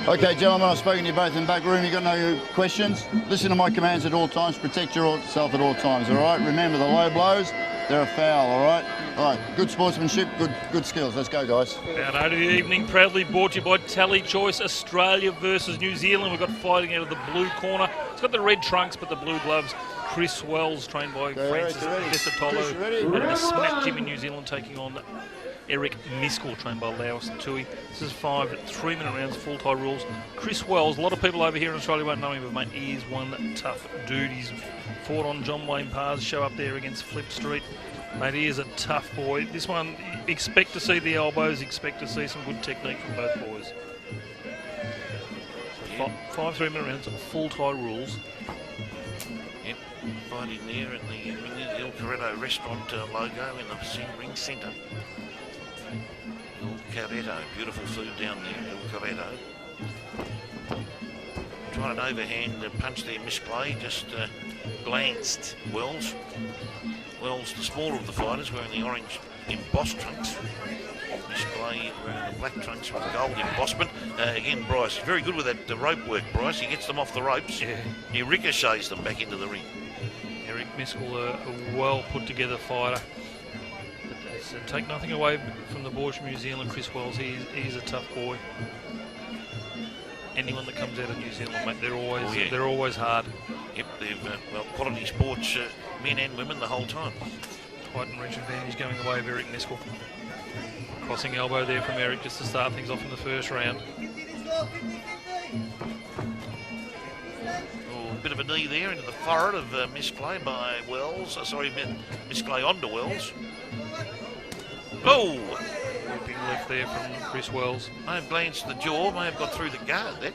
Okay, gentlemen, I've spoken to you both in the back room. You got no questions? Listen to my commands at all times. Protect yourself at all times, all right? Remember, the low blows, they're a foul, all right? All right, good sportsmanship, good skills. Let's go, guys. Round 8 of the evening, proudly brought to you by Tally Choice, Australia versus New Zealand. We've got fighting out of the blue corner. It's got the red trunks, but the blue gloves. Chris Wells, trained by Francis Desatolo. And a smack gym in New Zealand, taking on Erik Miskle, trained by Laos and Tui. This is 5 3-minute rounds, full Thai rules. Chris Wells, a lot of people over here in Australia won't know him, but mate, he is one tough dude. He's fought on John Wayne Parr's show up there against Flip Street. Mate, he is a tough boy. This one, expect to see the elbows, expect to see some good technique from both boys. So 5 3-minute rounds, full Thai rules. Yep, fighting there at the El Corretto restaurant logo in the ring centre. El Corretto, beautiful food down there, El Corretto. Tried an overhand punch there, Miskle, just glanced Wells. Wells, the smaller of the fighters, wearing the orange embossed trunks. Miskle wearing the black trunks with gold embossment. Again, Bryce, very good with that rope work, Bryce. He gets them off the ropes. Yeah. He ricochets them back into the ring. Erik Miskle, a well put together fighter. But take nothing away from the boys from New Zealand, Chris Wells. He's a tough boy. Anyone that comes out of New Zealand, mate, they're always hard. Yep, they've quality sports, men and women, the whole time. Height and reach advantage going the way of Erik Miskle. Crossing elbow there from Erik just to start things off in the first round. Oh, a bit of a knee there into the forehead of Miskle by Wells. Miskle onto Wells. Oh! Big left there from Chris Wells. May have glanced the jaw, may have got through the guard there.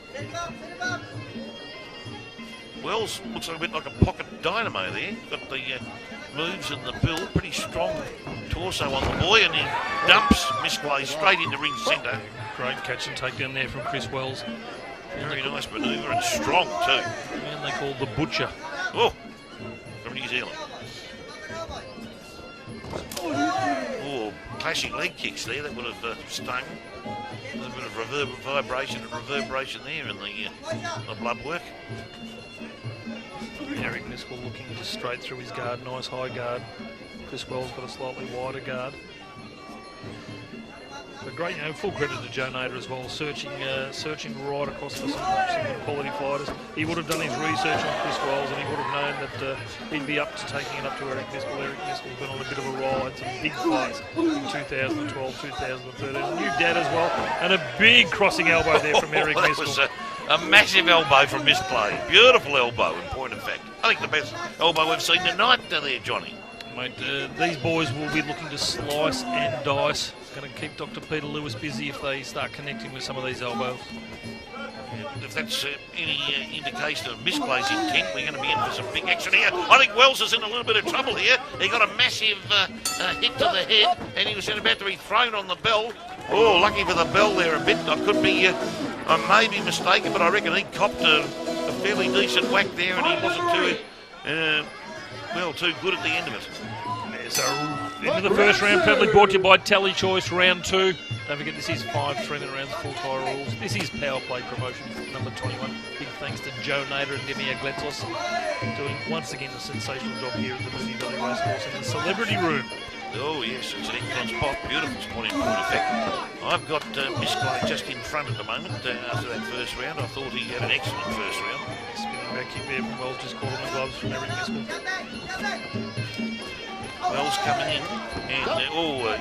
Wells looks a bit like a pocket dynamo there. Got the moves and the build, pretty strong torso on the boy, and he dumps Miskle straight into ring centre. Great catch and takedown there from Chris Wells. Very nice manoeuvre and strong too. And they call the Butcher. Oh, from New Zealand. Oh, clashing leg kicks there, that would have stung. A little bit of vibration and reverberation there in the blood work. Erik Miskle looking just straight through his guard, nice high guard. Chris Wells got a slightly wider guard. But great, full credit to Joe Nader as well, searching right across for some good quality fighters. He would have done his research on Chris Wells, and he would have known that he'd be up to taking it up to Erik Miskle. Erik Miskle's been on a bit of a roll, had some big fights in 2012, 2013. New dad as well, and a big crossing elbow there from Erik Miskle. That was a massive elbow from Miskle. Beautiful elbow, in point of fact. I think the best elbow we've seen tonight there, Johnny. Mate, these boys will be looking to slice and dice. Going to keep Dr. Peter Lewis busy if they start connecting with some of these elbows. If that's any indication of Miskle's intent, we're going to be in for some big action here. I think Wells is in a little bit of trouble here. He got a massive hit to the head, and he was about to be thrown on the bell. Oh, lucky for the bell there a bit. I could be, I may be mistaken, but I reckon he copped a fairly decent whack there, and he wasn't too good at the end of it. So, into the first round, proudly brought to you by Tally Choice, round 2. Don't forget, this is 5 3-minute rounds, full Thai rules. This is Power Play Promotion, number 21. Big thanks to Joe Nader and Demia Gletzos, doing once again a sensational job here at the Mooney Valley Racecourse in the Celebrity Room. Oh yes, it's an excellent spot, beautiful spot in point of fact. I've got Miskle just in front at the moment after that first round. I thought he had an excellent first round. Spinning back kick there from Wells, just caught on the gloves from Erik Miskle. Wells coming in, and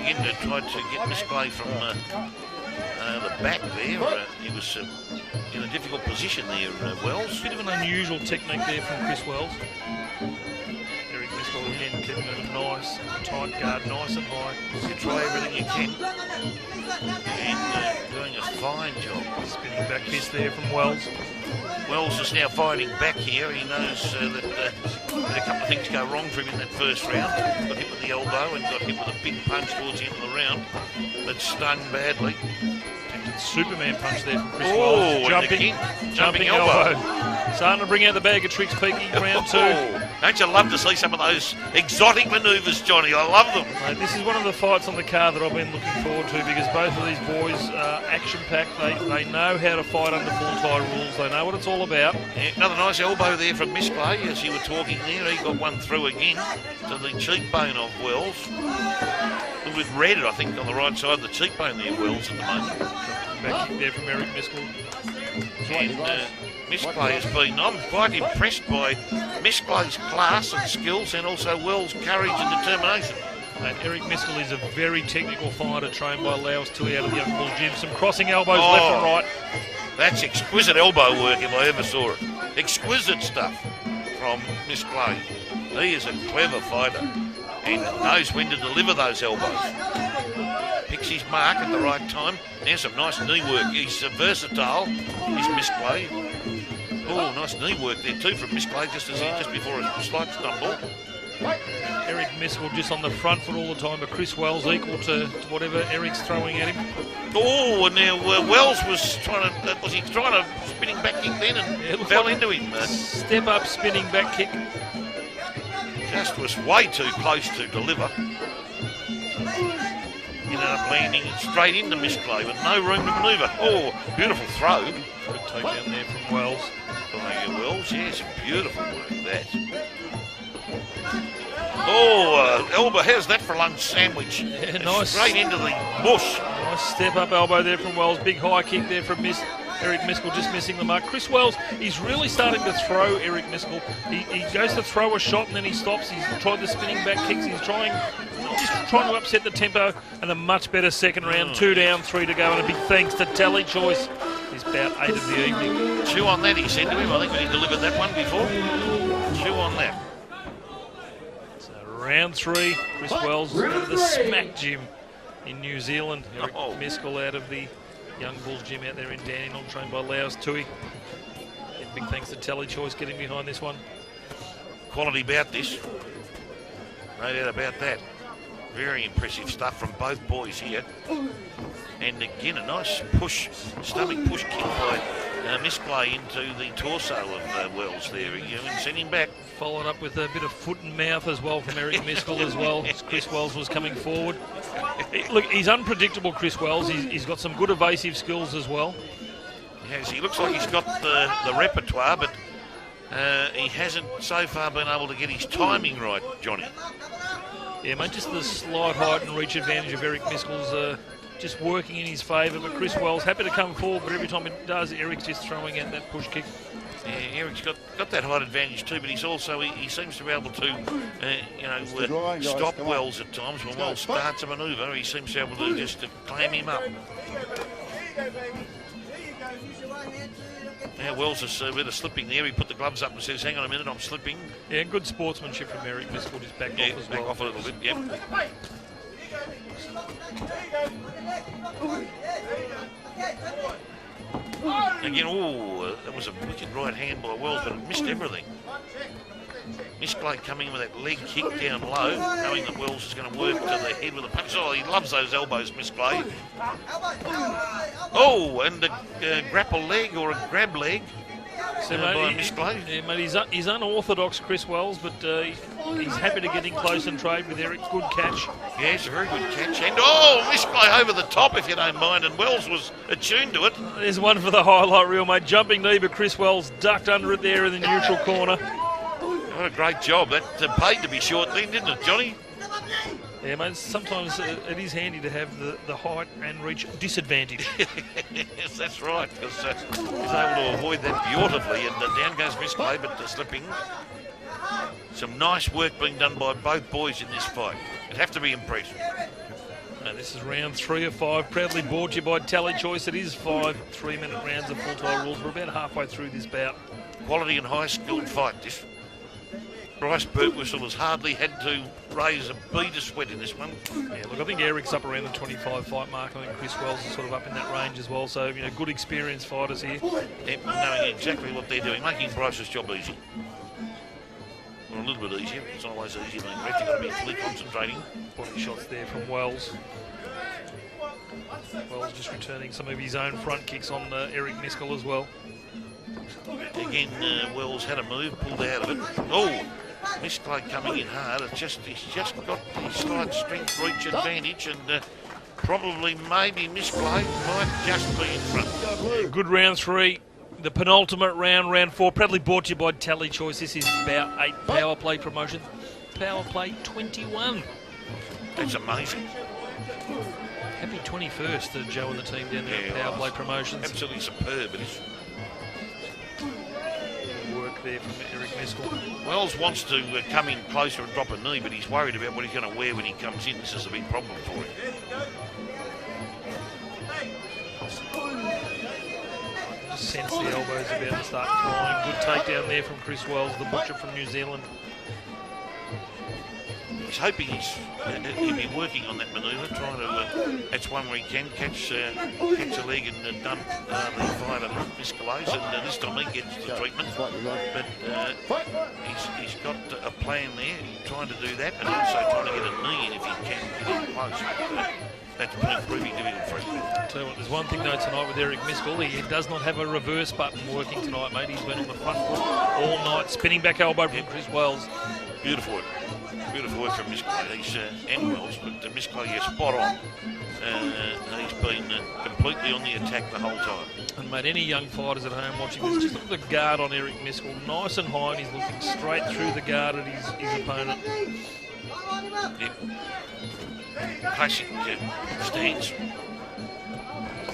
again tried to get Miskle from the back there. He was in a difficult position there, Wells. Bit of an unusual technique there from Chris Wells. Erik Miskle again keeping it a nice, tight guard, nice and high. You try everything you can, and doing a fine job. Spinning back fist there from Wells. Wells is now fighting back here. He knows that a couple of things go wrong for him in that first round. Got hit with the elbow and got hit with a big punch towards the end of the round that stung badly. Superman punch there from Chris Wells. Jumping elbow. Starting to bring out the bag of tricks, peaking round 2. Don't you love to see some of those exotic manoeuvres, Johnny? I love them. Mate, this is one of the fights on the card that I've been looking forward to because both of these boys are action-packed. They know how to fight under full Thai rules. They know what it's all about. Yeah, another nice elbow there from Miskle as you were talking there. He got one through again to the cheekbone of Wells. A little bit red, I think, on the right side of the cheekbone there, Wells, at the moment. Back kick there from Erik Miskle. And Miskle has been, I'm quite impressed by Miskle's class and skills and also Wells' courage and determination. And Erik Miskle is a very technical fighter trained by Laos Tui out of the Young Bulls Gym. Some crossing elbows left and right. That's exquisite elbow work if I ever saw it. Exquisite stuff from Miskle. He is a clever fighter and knows when to deliver those elbows. Picks his mark at the right time. Now some nice knee work. He's versatile, is Miskle. Oh, nice knee work there too from Miskle just before a slight stumble. Erik Miskle just on the front foot all the time, but Chris Wells equal to whatever Eric's throwing at him. Oh, and now Wells was trying to spinning back kick then and fell into him. Step up spinning back kick. Just was way too close to deliver. Ended up landing straight into Miskle with no room to manoeuvre. Oh, beautiful throw. Good takedown there from Wells. By Wells, yes, beautiful work that. Oh, elbow, how's that for a lunch sandwich? Yeah, nice. Straight into the bush. Nice step up elbow there from Wells. Big high kick there from Erik Miskle, just missing the mark. Chris Wells, he's really starting to throw Erik Miskle. He goes to throw a shot and then he stops. He's tried the spinning back kicks. He's trying to upset the tempo, and a much better second round. 2 down, 3 to go, and a big thanks to Tally Choice. He's about 8 of the evening. Chew on that, he said to him. I think he delivered that one before. Chew on that. So round 3, Chris Wells out of the Smack Gym in New Zealand. Erik Miskle out of the Young Bulls Gym out there in Dandenong, trained by Laos Tui. And big thanks to Tally Choice getting behind this one. Quality bout this. No doubt about that. Very impressive stuff from both boys here. And again, a nice push, stomach push kick by Miskle into the torso of Wells there. And sent him back. Followed up with a bit of foot and mouth as well from Erik Miskle as well. Chris Wells was coming forward. Look, he's unpredictable, Chris Wells. He's got some good evasive skills as well. Yes, he looks like he's got the repertoire, but he hasn't so far been able to get his timing right, Johnny. Yeah, mate, just the slight height and reach advantage of Erik Miskle's just working in his favour. But Chris Wells happy to come forward, but every time it does, Eric's just throwing out that push kick. Yeah, Eric's got that height advantage too, but he's also he seems to be able to stop Wells at times. When Wells starts a manoeuvre, he seems to be able to just clam him up. Now Wells is a bit of slipping there. He put the gloves up and says, "Hang on a minute, I'm slipping." Yeah, good sportsmanship from Erik Miskle, just back off as well. Back off a little bit. Yep. Again, that was a wicked right hand by Wells, but it missed everything. Miskle coming in with that leg kick down low, knowing that Wells is going to work to the head with a punch. Oh, he loves those elbows, Miskle. Oh, and a grapple leg or a grab leg by Miskle. Yeah, mate, he's unorthodox, Chris Wells, but he's happy to get in close and trade with Eric. Good catch. Yes, a very good catch. And Miskle over the top, if you don't mind, and Wells was attuned to it. There's one for the highlight reel, mate. Jumping knee, but Chris Wells ducked under it there in the neutral corner. What a great job. That paid to be short then, didn't it, Johnny? Yeah, mate, sometimes it is handy to have the height and reach disadvantage. Yes, that's right, because he's able to avoid that beautifully, and down goes Miskle, but slipping. Some nice work being done by both boys in this fight. You'd have to be impressed. Now, this is round 3 of 5, proudly brought to you by Tally Choice. It is 5 3-minute rounds of full Thai rules. We're about halfway through this bout. Quality and high-skilled fight, this. Bryce Birtwistle has hardly had to raise a bead of sweat in this one. Yeah, look, I think Eric's up around the 25 fight mark. I think Chris Wells is sort of up in that range as well. So, good experienced fighters here. Yep, knowing exactly what they're doing, making Bryce's job easy. Or a little bit easier. It's not always easy being ref. You've got to be fully concentrating. Body shots there from Wells. Wells just returning some of his own front kicks on Erik Miskle as well. Again, Wells had a move, pulled out of it. Oh, Miskle coming in hard. He's just got the slight strength reach advantage, and probably maybe Miskle might just be in front. Good round 3. The penultimate round, round 4, proudly brought to you by Tally Choice. This is Bout 8 Power Play promotion. Power Play 21. That's amazing. Happy 21st to Joe and the team down there at Power Play Promotions. Absolutely superb it is. Work there from Erik Miskle. Wells wants to come in closer and drop a knee, but he's worried about what he's going to wear when he comes in. This is a big problem for him. Just sense the elbows about to start flying. Good takedown there from Chris Wells, the butcher from New Zealand. He's hoping he'll be working on that manoeuvre, trying to. That's one where he can catch a leg and dump the fight under Miskle's, and this time he gets the treatment. But he's got a plan there, trying to do that, and also trying to get a knee in if he can get close. That's proving difficult for him. I'll tell you what, there's one thing though tonight with Erik Miskle. He does not have a reverse button working tonight, mate. He's been on the front foot all night, spinning back elbow from Chris Wells. Beautiful work. Beautiful work from Miskle. And Wells, but Miskle, spot on. He's been completely on the attack the whole time. And mate, any young fighters at home watching this, just look at the guard on Erik Miskle, nice and high, and he's looking straight through the guard at his opponent. Yep. Classic stance.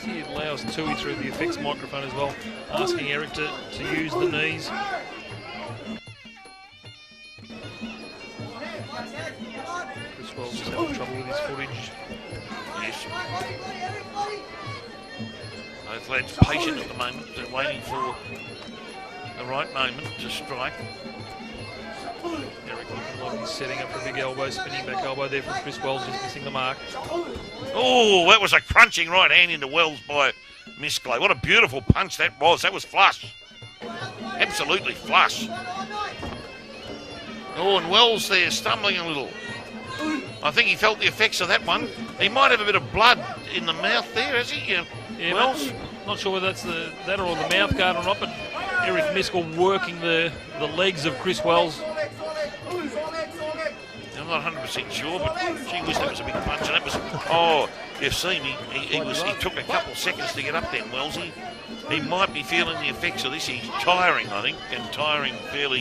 He allows Tui through the effects microphone as well, asking Erik to use the knees. Chris Wells just having trouble with his footage. Yes. Both lads patient at the moment. They're waiting for the right moment to strike. Erik looking like he's setting up for a big elbow, spinning back elbow there from Chris Wells, just missing the mark. Oh, that was a crunching right hand into Wells by Miskle. What a beautiful punch that was. That was flush. Absolutely flush. Oh, and Wells there stumbling a little. I think he felt the effects of that one. He might have a bit of blood in the mouth there, has he? Yeah, Wells? Not sure whether that's that or the mouth guard or not, but Erik Miskle working the legs of Chris Wells. I'm not 100% sure, but gee whiz, that was a big punch, and that was. Oh, you've seen he took a couple of seconds to get up there, Wells. He might be feeling the effects of this. He's tiring, I think, and tiring fairly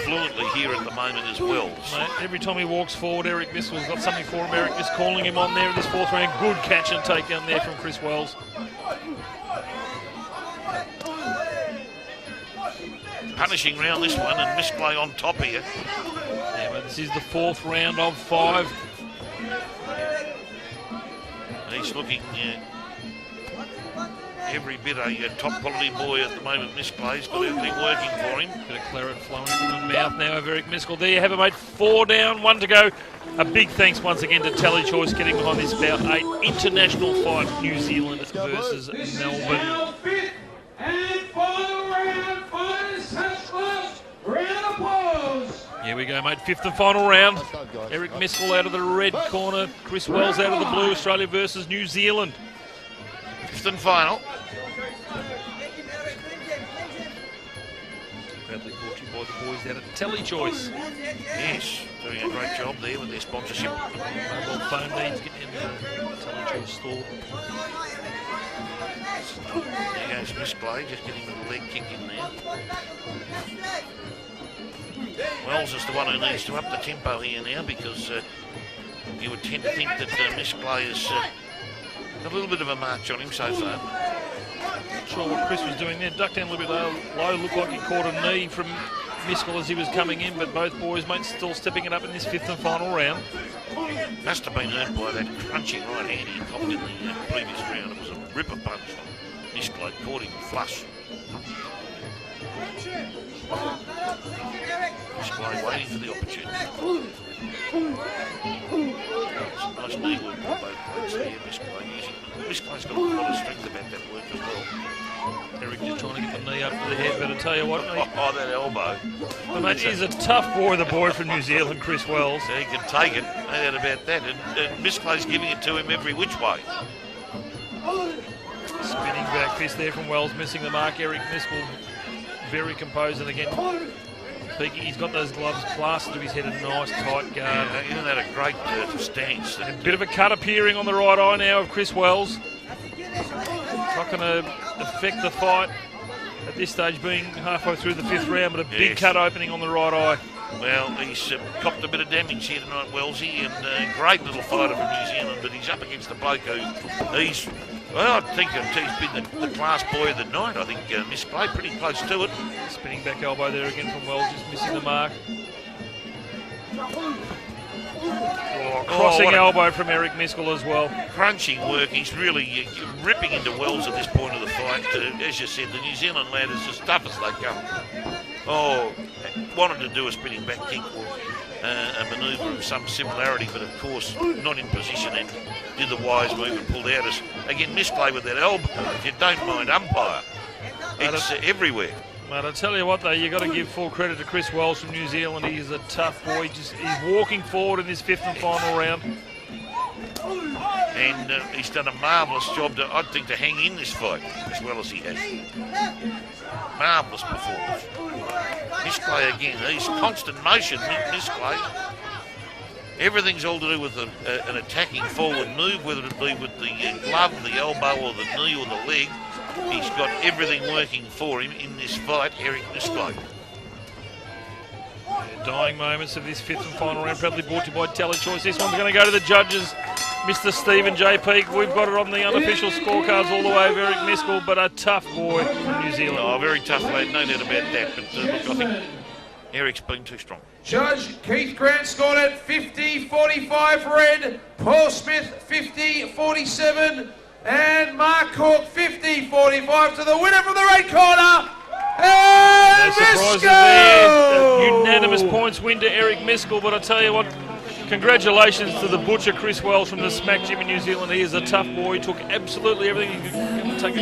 fluently here at the moment as well. Mate, every time he walks forward, Erik Miskle's got something for him. Erik just calling him on there in this 4th round. Good catch and takedown there from Chris Wells. Punishing round this one, and Miskle on top here. Yeah, but this is the 4th round of 5. He's looking every bit a top quality boy at the moment. Miskle's got everything working for him. Bit of claret flowing from the mouth now of Erik Miskle. There you have it, mate. 4 down, 1 to go. A big thanks once again to Tally Choice getting behind this Bout 8 international fight, New Zealand versus Melbourne. And final round, round applause. Here we go, mate. 5th and final round. Erik Miskle out of the red corner. Chris Wells out of the blue. Australia versus New Zealand. 5th and final. Proudly brought to you by the boys down at Tally Choice. Yes, doing a great job there with their sponsorship. Mobile phone needs getting in the Tally Choice store. There goes Miskle, just getting the leg kick in there. Wells is the one who needs to up the tempo here now, because you would tend to think that Miskle has got a little bit of a march on him so far. Not sure what Chris was doing there. Ducked down a little bit low. Looked like he caught a knee from Miskle as he was coming in, but both boys, mate, still stepping it up in this 5th and final round. Must have been hurt by that crunching right hand he copped in the previous round. It was a ripper punch from Miskle, caught him flush. Miskle waiting for the opportunity. Nice knee work by both players there. Miskle's got a lot of strength about that work as well. Erik just trying to get the knee up to the head, but I tell you what, mate. Oh, that elbow. But mate, he's a tough boy, the boy from New Zealand, Chris Wells. So he can take it, no doubt about that. And Miskle's giving it to him every which way. Spinning back fist there from Wells, missing the mark. Erik Miskle very composed, and again, speaking. He's got those gloves plastered to his head, a nice tight guard. Isn't that a great stance? A bit of a cut appearing on the right eye now of Chris Wells. Not going to affect the fight at this stage, being halfway through the 5th round, but a big cut opening on the right eye. Well, he's copped a bit of damage here tonight, Wellesley, and great little fighter from New Zealand, but he's up against a bloke who he's, well, I think he's been the class boy of the night. I think Miskle pretty close to it. Spinning back elbow there again from Wells, just missing the mark. Crossing elbow from Erik Miskle as well. Crunching work. He's really ripping into Wells at this point of the fight. As you said, the New Zealand lad is as tough as they come. Oh, wanted to do a spinning back kick or a manoeuvre of some similarity, but of course not in position, and did the wise move and pulled out. As again, Misplay with that elbow. If you don't mind umpire, it's everywhere. Mate, I tell you what though, you've got to give full credit to Chris Wells from New Zealand. He is a tough boy. He's walking forward in this 5th and final round. And he's done a marvellous job, I think, to hang in this fight as well as he has. Marvellous performance. Misplay again, he's constant motion, Misplay. Everything's all to do with an attacking forward move, whether it be with the glove, the elbow, or the knee, or the leg. He's got everything working for him in this fight, Erik Miskle. Dying moments of this 5th and final round, proudly brought to you by Tally Choice. This one's going to go to the judges, Mr. Stephen J. Peake. We've got it on the unofficial scorecards all the way of Erik Miskle, but a tough boy from New Zealand. Oh, very tough lad, no doubt about that. But look, I think Eric's been too strong. Judge Keith Grant scored it 50-45 red. Paul Smith 50-47. And Mark Hawke 50-45 to the winner from the red corner. And No surprises there. Unanimous points win to Erik Miskle, but I tell you what, congratulations to the butcher Chris Wells from the Smack Gym in New Zealand. He is a tough boy. He took absolutely everything he could take.